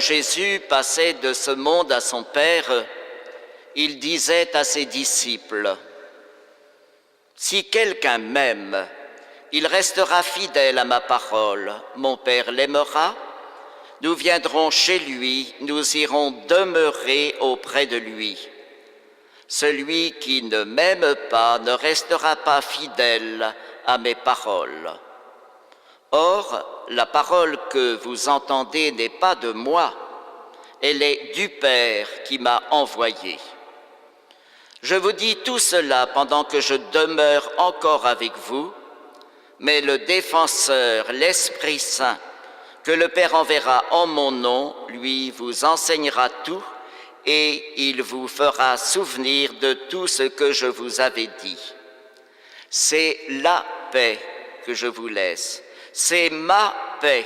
Jésus passait de ce monde à son Père, il disait à ses disciples, « Si quelqu'un m'aime, il restera fidèle à ma parole. Mon Père l'aimera. Nous viendrons chez lui, nous irons demeurer auprès de lui. Celui qui ne m'aime pas ne restera pas fidèle à mes paroles. Or, la parole que vous entendez n'est pas de moi, elle est du Père qui m'a envoyé. Je vous dis tout cela pendant que je demeure encore avec vous, mais le Défenseur, l'Esprit Saint, que le Père enverra en mon nom, lui vous enseignera tout et il vous fera souvenir de tout ce que je vous avais dit. C'est la paix que je vous laisse, c'est ma paix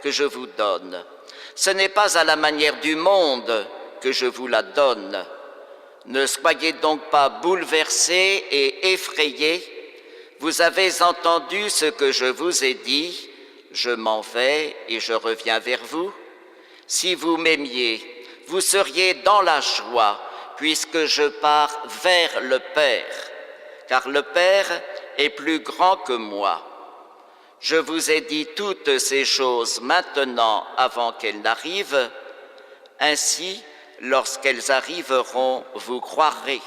que je vous donne. Ce n'est pas à la manière du monde que je vous la donne. Ne soyez donc pas bouleversés et effrayés. Vous avez entendu ce que je vous ai dit, je m'en vais et je reviens vers vous. Si vous m'aimiez, vous seriez dans la joie, puisque je pars vers le Père, car le Père est plus grand que moi. Je vous ai dit toutes ces choses maintenant avant qu'elles n'arrivent, ainsi, lorsqu'elles arriveront, vous croirez. »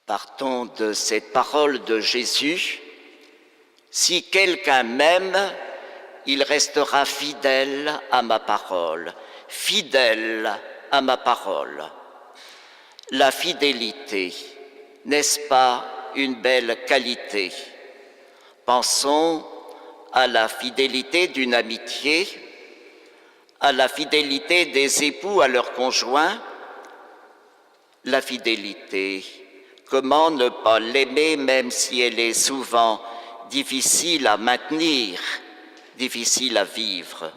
Partons de cette parole de Jésus. Si quelqu'un m'aime, il restera fidèle à ma parole. Fidèle à ma parole. La fidélité, n'est-ce pas une belle qualité? Pensons à la fidélité d'une amitié, à la fidélité des époux à leurs conjoints. La fidélité, comment ne pas l'aimer même si elle est souvent difficile à maintenir, difficile à vivre?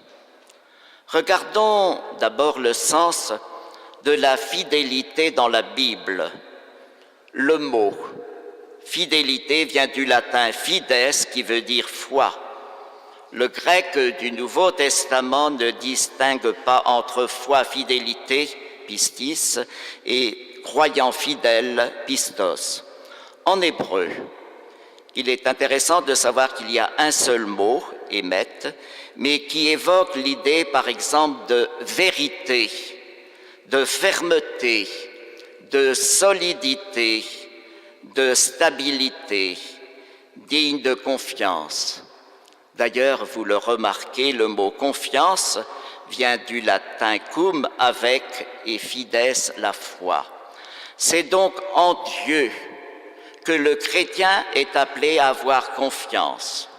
Regardons d'abord le sens de la fidélité dans la Bible. Le mot fidélité vient du latin fides qui veut dire foi. Le grec du Nouveau Testament ne distingue pas entre foi, fidélité, pistis, et croyant fidèle, pistos. En hébreu, il est intéressant de savoir qu'il y a un seul mot, émet, mais qui évoque l'idée, par exemple, de vérité, de fermeté, de solidité, de stabilité, digne de confiance. D'ailleurs, vous le remarquez, le mot confiance vient du latin cum, avec, et fides, la foi. C'est donc en Dieu que le chrétien est appelé à avoir confiance.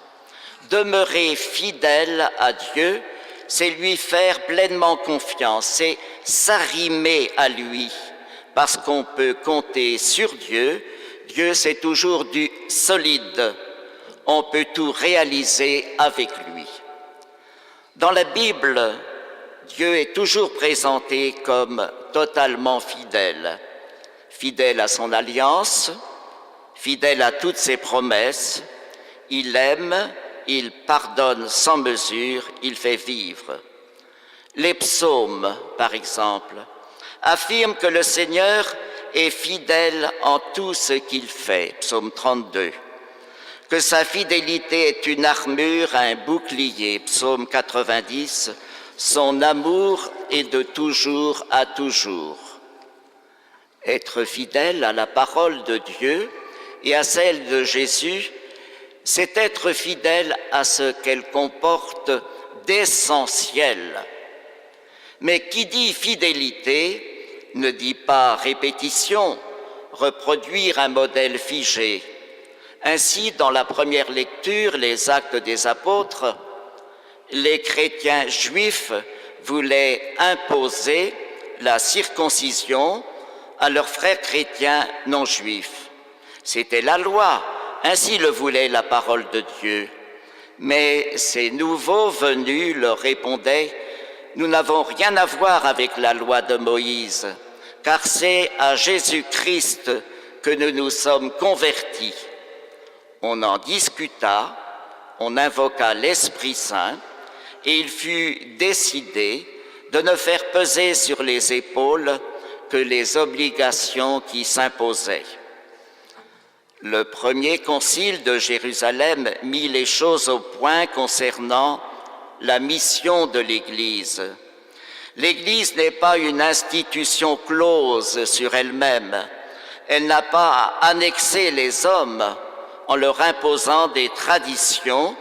Demeurer fidèle à Dieu, c'est lui faire pleinement confiance, c'est s'arrimer à lui, parce qu'on peut compter sur Dieu. Dieu, c'est toujours du solide. On peut tout réaliser avec lui. Dans la Bible, Dieu est toujours présenté comme totalement fidèle. Fidèle à son alliance, fidèle à toutes ses promesses. Il aime, il pardonne sans mesure, il fait vivre. Les psaumes, par exemple, affirment que le Seigneur est fidèle en tout ce qu'il fait. Psaume 32. Que sa fidélité est une armure, un bouclier. Psaume 90. Son amour est de toujours à toujours. Être fidèle à la parole de Dieu et à celle de Jésus, c'est être fidèle à ce qu'elle comporte d'essentiel. Mais qui dit fidélité ne dit pas répétition, reproduire un modèle figé. Ainsi, dans la première lecture, les Actes des Apôtres, les chrétiens juifs voulaient imposer la circoncision à leurs frères chrétiens non juifs. C'était la loi, ainsi le voulait la parole de Dieu. Mais ces nouveaux venus leur répondaient « Nous n'avons rien à voir avec la loi de Moïse, car c'est à Jésus-Christ que nous nous sommes convertis. » On en discuta, on invoqua l'Esprit Saint, et il fut décidé de ne faire peser sur les épaules que les obligations qui s'imposaient. Le premier concile de Jérusalem mit les choses au point concernant la mission de l'Église. L'Église n'est pas une institution close sur elle-même. Elle n'a pas à annexer les hommes en leur imposant des traditions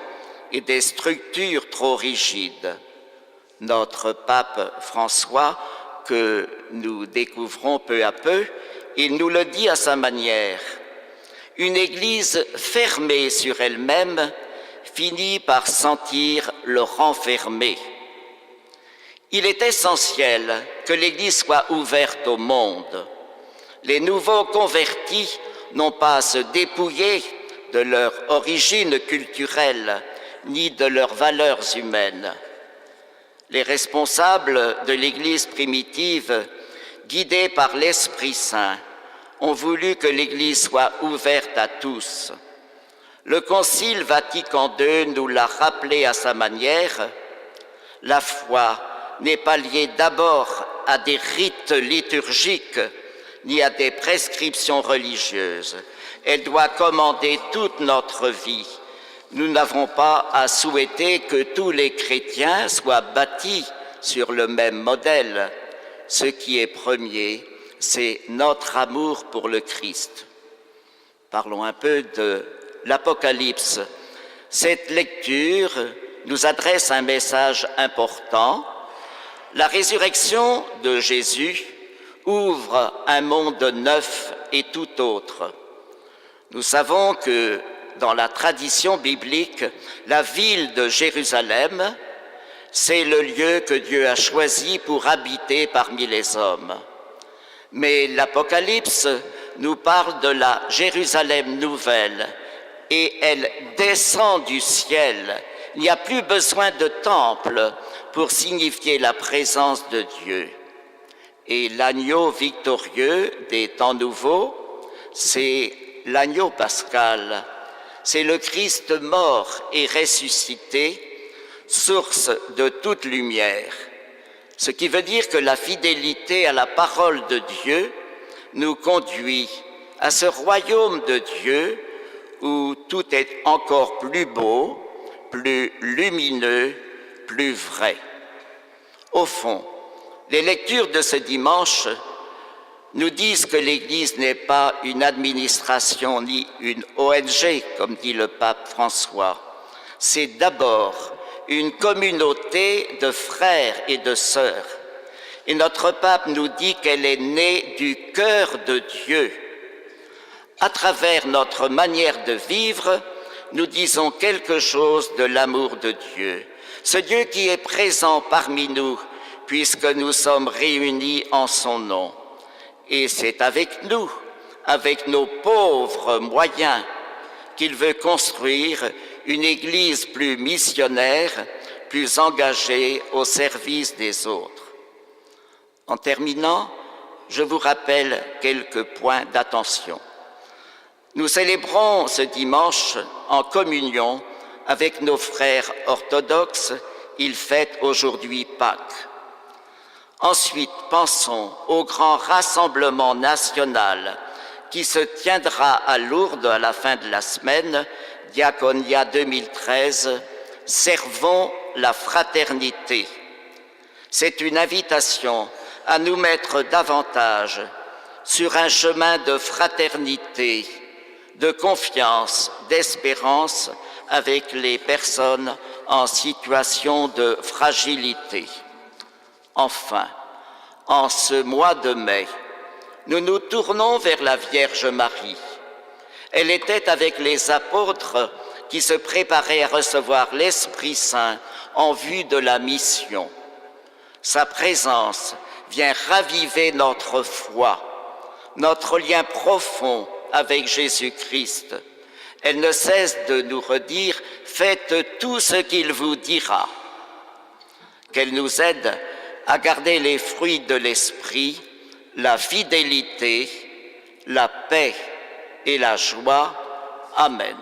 et des structures trop rigides. Notre pape François, que nous découvrons peu à peu, il nous le dit à sa manière. Une Église fermée sur elle-même finit par sentir le renfermer. Il est essentiel que l'Église soit ouverte au monde. Les nouveaux convertis n'ont pas à se dépouiller de leur origine culturelle ni de leurs valeurs humaines. Les responsables de l'Église primitive, guidés par l'Esprit Saint, ont voulu que l'Église soit ouverte à tous. Le Concile Vatican II nous l'a rappelé à sa manière. La foi n'est pas liée d'abord à des rites liturgiques ni à des prescriptions religieuses. Elle doit commander toute notre vie. Nous n'avons pas à souhaiter que tous les chrétiens soient bâtis sur le même modèle. Ce qui est premier, c'est notre amour pour le Christ. Parlons un peu de l'Apocalypse. Cette lecture nous adresse un message important. La résurrection de Jésus ouvre un monde neuf et tout autre. Nous savons que dans la tradition biblique, la ville de Jérusalem, c'est le lieu que Dieu a choisi pour habiter parmi les hommes. Mais l'Apocalypse nous parle de la Jérusalem nouvelle et elle descend du ciel. Il n'y a plus besoin de temple pour signifier la présence de Dieu. Et l'agneau victorieux des temps nouveaux, c'est l'agneau pascal. C'est le Christ mort et ressuscité, source de toute lumière. Ce qui veut dire que la fidélité à la parole de Dieu nous conduit à ce royaume de Dieu où tout est encore plus beau, plus lumineux, plus vrai. Au fond, les lectures de ce dimanche nous disent que l'Église n'est pas une administration ni une ONG, comme dit le pape François. C'est d'abord une communauté de frères et de sœurs. Et notre pape nous dit qu'elle est née du cœur de Dieu. À travers notre manière de vivre, nous disons quelque chose de l'amour de Dieu. Ce Dieu qui est présent parmi nous, puisque nous sommes réunis en son nom. Et c'est avec nous, avec nos pauvres moyens, qu'il veut construire une Église plus missionnaire, plus engagée au service des autres. En terminant, je vous rappelle quelques points d'attention. Nous célébrons ce dimanche en communion avec nos frères orthodoxes. Ils fêtent aujourd'hui Pâques. Ensuite, pensons au grand rassemblement national qui se tiendra à Lourdes à la fin de la semaine, Diaconia 2013, Servons la fraternité. C'est une invitation à nous mettre davantage sur un chemin de fraternité, de confiance, d'espérance avec les personnes en situation de fragilité. Enfin, en ce mois de mai, nous nous tournons vers la Vierge Marie. Elle était avec les apôtres qui se préparaient à recevoir l'Esprit Saint en vue de la mission. Sa présence vient raviver notre foi, notre lien profond avec Jésus-Christ. Elle ne cesse de nous redire « Faites tout ce qu'il vous dira ». Qu'elle nous aide à garder les fruits de l'esprit, la fidélité, la paix et la joie. Amen.